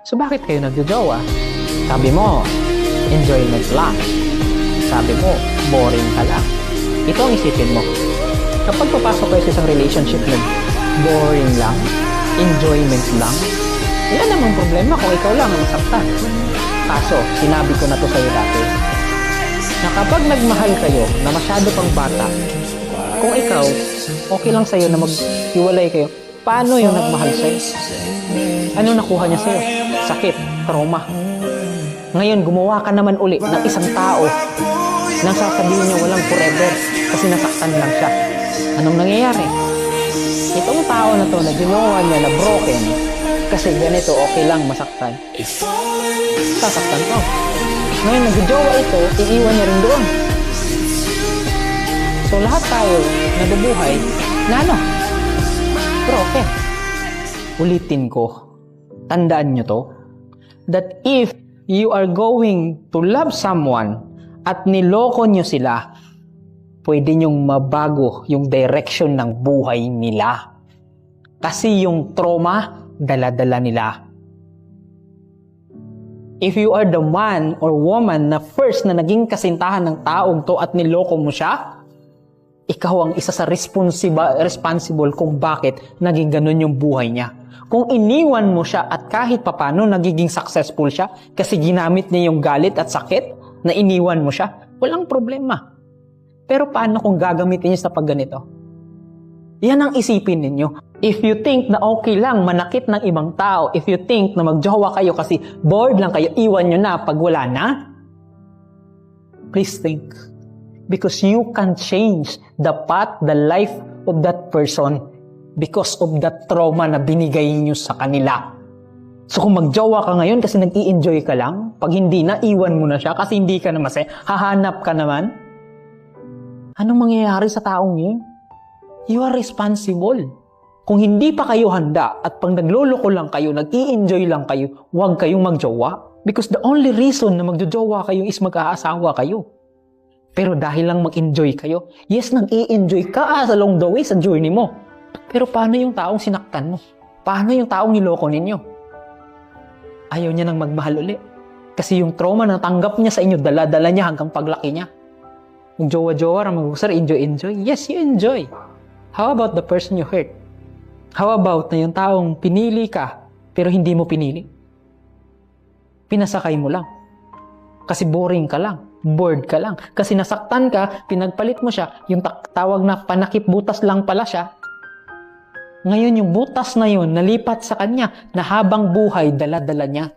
So bakit kayo nagjojowa? Sabi mo, enjoyment lang. Sabi mo, boring ka lang. Ito ang isipin mo. Kapag papasok kayo sa isang relationship na boring lang, enjoyment lang, wala namang problema kung ikaw lang ang masaktan. Kaso, sinabi ko na to sa'yo dati, na kapag nagmahal kayo na masyado pang bata, kung ikaw, okay lang sa'yo na maghiwalay kayo, paano yung nagmahal sa'yo? Ano nakuha niya sa'yo? Sakit, trauma. Ngayon, gumawa ka naman uli ng isang tao nang sasabihin niya walang forever kasi nasaktan lang siya. Anong nangyayari? Itong tao na to na ginawa niya na broken kasi ganito okay lang masaktan. Sasaktan to. Ngayon, nagjowa ito, iiwan niya rin doon. So, lahat tayo nabubuhay na ano? Broken. Ulitin ko, tandaan nyo to, that if you are going to love someone at niloko nyo sila, pwede nyong mabago yung direction ng buhay nila. Kasi yung trauma, dala-dala nila. If you are the man or woman na first na naging kasintahan ng taong to at niloko mo siya, ikaw ang isa sa responsible kung bakit naging ganun yung buhay niya. Kung iniwan mo siya at kahit papano nagiging successful siya kasi ginamit niya yung galit at sakit na iniwan mo siya, walang problema. Pero paano kung gagamitin niya sa pagganito? Yan ang isipin ninyo. If you think na okay lang manakit ng ibang tao, if you think na magjowa kayo kasi bored lang kayo, iwan nyo na pag wala na, please think. Because you can change the path, the life of that person because of that trauma na binigay niyo sa kanila. So kung magjowa ka ngayon kasi nag-i-enjoy ka lang, pag hindi na, iwan mo na siya kasi hindi ka na masaya, hahanap ka naman, anong mangyayari sa taong yun? You are responsible. Kung hindi pa kayo handa at pag nagloloko lang kayo, nag-i-enjoy lang kayo, huwag kayong magjowa. Because the only reason na magjojowa kayo is mag-aasawa kayo. Pero dahil lang mag-enjoy kayo, yes, nag-i-enjoy ka along the way sa journey mo. Pero paano yung taong sinaktan mo? Paano yung taong niloko ninyo? Ayaw niya nang magmahal uli. Kasi yung trauma na tanggap niya sa inyo, dala-dala niya hanggang paglaki niya. Mag-jowa-jowa, mag-usar, enjoy. Yes, you enjoy. How about the person you hurt? How about na yung taong pinili ka, pero hindi mo pinili? Pinasakay mo lang. Kasi boring ka lang. Bored ka lang. Kasi nasaktan ka, pinagpalit mo siya, yung tawag na panakip butas lang pala siya. Ngayon yung butas na yun, nalipat sa kanya, na habang buhay, dala-dala niya.